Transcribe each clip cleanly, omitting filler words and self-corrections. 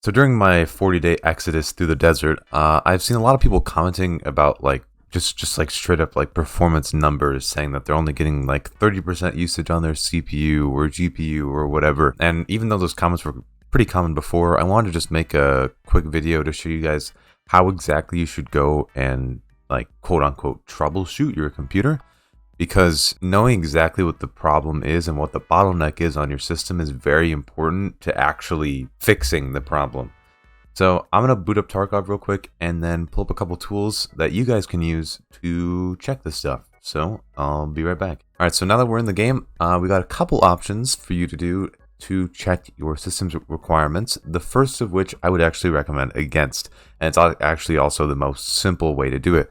So during my 40-day exodus through the desert, I've seen a lot of people commenting about like just like straight up like performance numbers, saying that they're only getting like 30% usage on their CPU or GPU or whatever. And even though those comments were pretty common before, I wanted to just make a quick video to show you guys how exactly you should go and like quote unquote troubleshoot your computer. Because knowing exactly what the problem is and what the bottleneck is on your system is very important to actually fixing the problem. So I'm going to boot up Tarkov real quick and then pull up a couple tools that you guys can use to check this stuff. So I'll be right back. All right, so now that we're in the game, we got a couple options for you to do to check your system's requirements. The first of which I would actually recommend against, and it's actually also the most simple way to do it.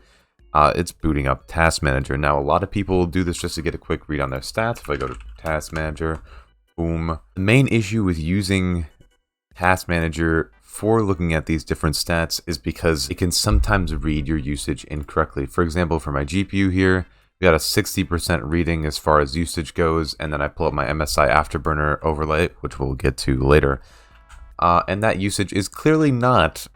It's booting up Task Manager. Now, a lot of people do this just to get a quick read on their stats. If I go to Task Manager, boom. The main issue with using Task Manager for looking at these different stats is because it can sometimes read your usage incorrectly. For example, for my GPU here, we got a 60% reading as far as usage goes, and then I pull up my MSI Afterburner overlay, which we'll get to later. And that usage is clearly not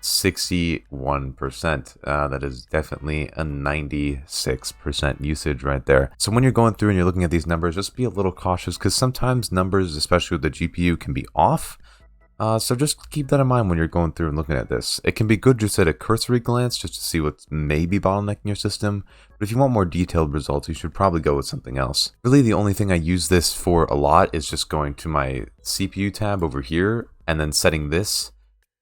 61%. That is definitely a 96% usage right there. So when you're going through and you're looking at these numbers, just be a little cautious, because sometimes numbers, especially with the GPU, can be off. So just keep that in mind when you're going through and looking at this. It can be good just at a cursory glance just to see what's maybe bottlenecking your system, but if you want more detailed results, you should probably go with something else. Really, the only thing I use this for a lot is just going to my CPU tab over here and then setting this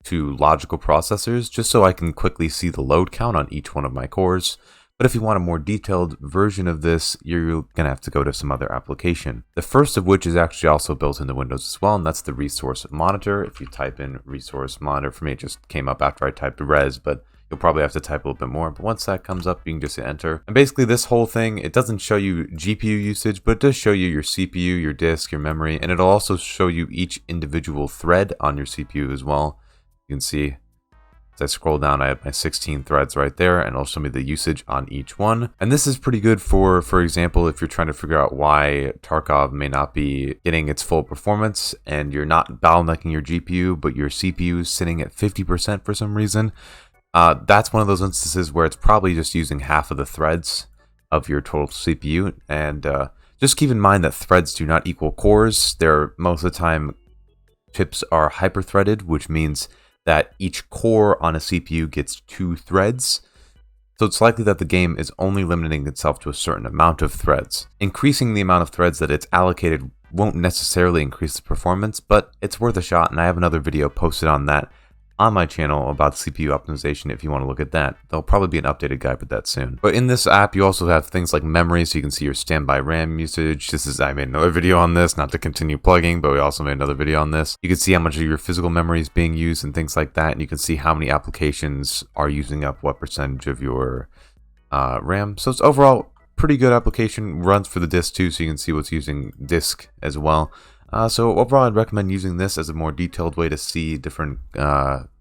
to logical processors, just so I can quickly see the load count on each one of my cores. But if you want a more detailed version of this, you're gonna have to go to some other application. The first of which is actually also built into Windows as well, and that's the Resource Monitor. If you type in Resource Monitor, for me it just came up after I typed res, but you'll probably have to type a little bit more. But once that comes up, you can just hit enter. And basically this whole thing, it doesn't show you GPU usage, but it does show you your CPU, your disk, your memory, and it'll also show you each individual thread on your CPU as well. You can see as I scroll down, I have my 16 threads right there, and it'll show me the usage on each one. And this is pretty good for example, if you're trying to figure out why Tarkov may not be getting its full performance and you're not bottlenecking your GPU, but your CPU is sitting at 50% for some reason. That's one of those instances where it's probably just using half of the threads of your total CPU. And just keep in mind that threads do not equal cores. They're most of the time, chips are hyper-threaded, which means that each core on a CPU gets 2 threads. So it's likely that the game is only limiting itself to a certain amount of threads. Increasing the amount of threads that it's allocated won't necessarily increase the performance, but it's worth a shot, and I have another video posted on that on my channel about CPU optimization if you want to look at that. There'll probably be an updated guide with that soon. But in this app, you also have things like memory, so you can see your standby RAM usage. I made another video on this, not to continue plugging, but we also made another video on this. You can see how much of your physical memory is being used and things like that, and you can see how many applications are using up what percentage of your RAM. So it's overall pretty good application. Runs for the disk too, so you can see what's using disk as well. So overall, I'd recommend using this as a more detailed way to see different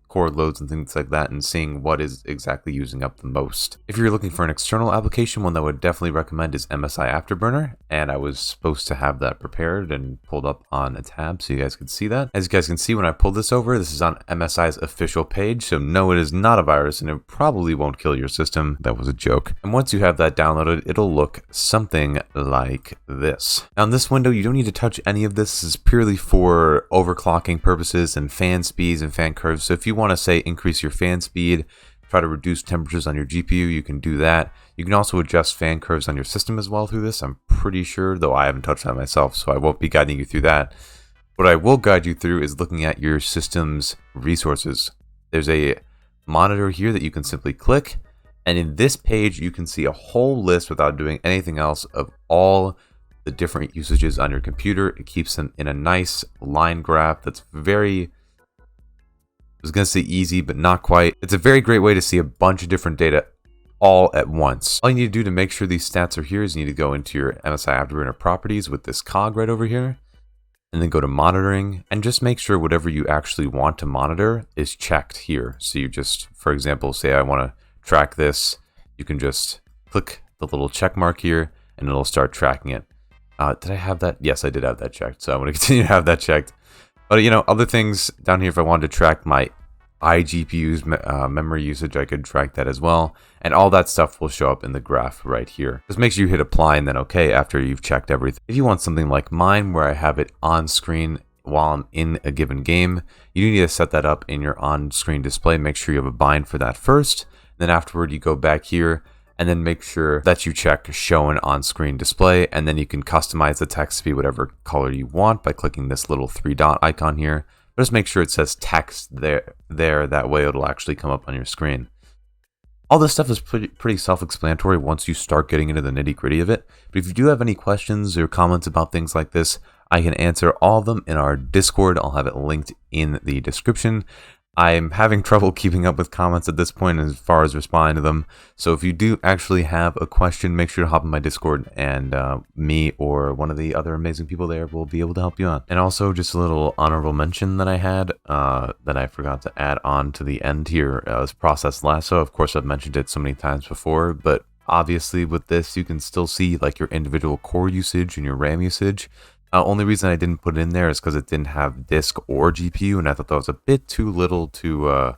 core loads and things like that, and seeing what is exactly using up the most. If you're looking for an external application, one that I would definitely recommend is MSI Afterburner, and I was supposed to have that prepared and pulled up on a tab so you guys can see that. As you guys can see, when I pull this over, this is on MSI's official page, so no, it is not a virus, and it probably won't kill your system. That was a joke. And once you have that downloaded, it'll look something like this. Now in this window, you don't need to touch any of this. This is purely for overclocking purposes and fan speeds and fan curves. So if you want to say increase your fan speed, try to reduce temperatures on your GPU, you can do that. You can also adjust fan curves on your system as well through this, I'm pretty sure, though I haven't touched that myself, so I won't be guiding you through that. What I will guide you through is looking at your system's resources. There's a monitor here that you can simply click, and in this page you can see a whole list without doing anything else of all the different usages on your computer. It keeps them in a nice line graph that's very, I was going to say easy, but not quite. It's a very great way to see a bunch of different data all at once. All you need to do to make sure these stats are here is you need to go into your MSI Afterburner properties with this cog right over here, and then go to monitoring, and just make sure whatever you actually want to monitor is checked here. So you just, for example, say I want to track this, you can just click the little check mark here, and it'll start tracking it. Did I have that? Yes, I did have that checked, so I'm going to continue to have that checked. But you know, other things down here, if I wanted to track my iGPU's memory usage, I could track that as well. And all that stuff will show up in the graph right here. Just make sure you hit apply and then OK after you've checked everything. If you want something like mine, where I have it on screen while I'm in a given game, you do need to set that up in your on-screen display. Make sure you have a bind for that first. Then afterward, you go back here and then make sure that you check show an on-screen display, and then you can customize the text to be whatever color you want by clicking this little 3-dot icon here. But just make sure it says text there. That way it'll actually come up on your screen. All this stuff is pretty self-explanatory once you start getting into the nitty-gritty of it. But if you do have any questions or comments about things like this, I can answer all of them in our Discord. I'll have it linked in the description. I'm having trouble keeping up with comments at this point as far as responding to them. So if you do actually have a question, make sure to hop in my Discord, and me or one of the other amazing people there will be able to help you out. And also just a little honorable mention that I had that I forgot to add on to the end here is Process Lasso. Of course, I've mentioned it so many times before, but obviously with this, you can still see like your individual core usage and your RAM usage. Only reason I didn't put it in there is because it didn't have disk or GPU, and I thought that was a bit too little to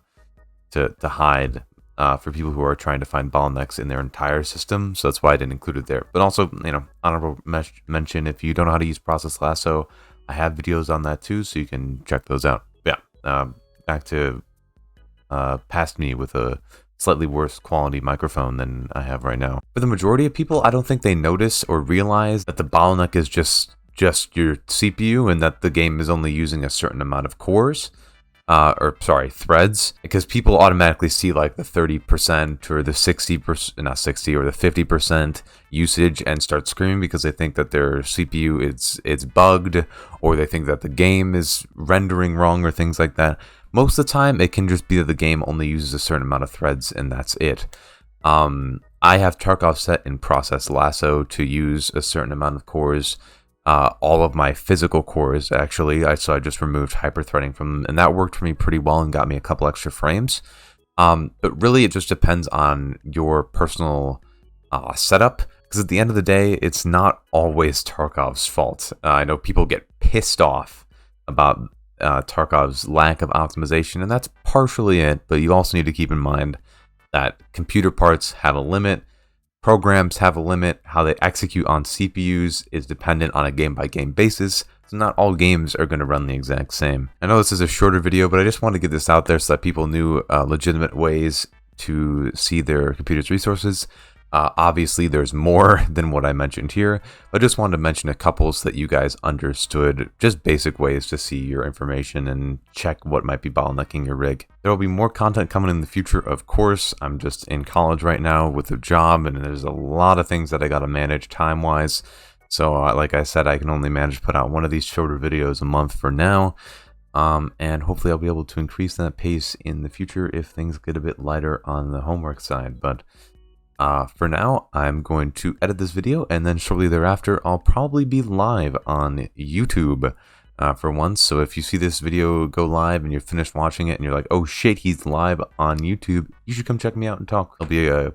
hide for people who are trying to find bottlenecks in their entire system. So that's why I didn't include it there. But also, you know, honorable mention, if you don't know how to use Process Lasso, I have videos on that too, so you can check those out. Yeah, back to past me with a slightly worse quality microphone than I have right now. For the majority of people, I don't think they notice or realize that the bottleneck is just your CPU, and that the game is only using a certain amount of cores, threads, because people automatically see like the 30% or the 60%, not 60, or the 50% usage and start screaming because they think that their CPU it's bugged, or they think that the game is rendering wrong or things like that. Most of the time, it can just be that the game only uses a certain amount of threads and that's it. I have Tarkov set in Process Lasso to use a certain amount of cores. All of my physical cores, actually, so I just removed hyperthreading from them, and that worked for me pretty well and got me a couple extra frames. But really, it just depends on your personal setup, because at the end of the day, it's not always Tarkov's fault. I know people get pissed off about Tarkov's lack of optimization, and that's partially it, but you also need to keep in mind that computer parts have a limit. Programs have a limit. How they execute on CPUs is dependent on a game-by-game basis, so not all games are going to run the exact same. I know this is a shorter video, but I just wanted to get this out there so that people knew legitimate ways to see their computer's resources. Obviously, there's more than what I mentioned here, but I just wanted to mention a couple so that you guys understood just basic ways to see your information and check what might be bottlenecking your rig. There will be more content coming in the future, of course. I'm just in college right now with a job, and there's a lot of things that I got to manage time-wise. So, like I said, I can only manage to put out one of these shorter videos a month for now. And hopefully I'll be able to increase that pace in the future if things get a bit lighter on the homework side. But for now, I'm going to edit this video, and then shortly thereafter, I'll probably be live on YouTube for once. So if you see this video go live and you're finished watching it and you're like, oh shit, he's live on YouTube, you should come check me out and talk. It'll be a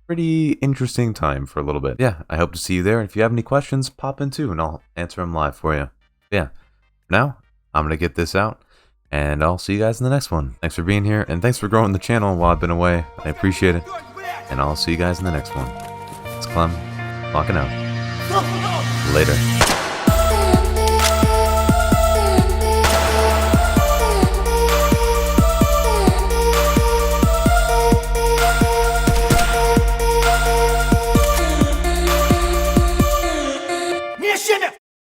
pretty interesting time for a little bit. Yeah, I hope to see you there. If you have any questions, pop in too, and I'll answer them live for you. Yeah, for now, I'm going to get this out, and I'll see you guys in the next one. Thanks for being here, and thanks for growing the channel while I've been away. I appreciate it. And I'll see you guys in the next one. It's Clem, locking out. Later.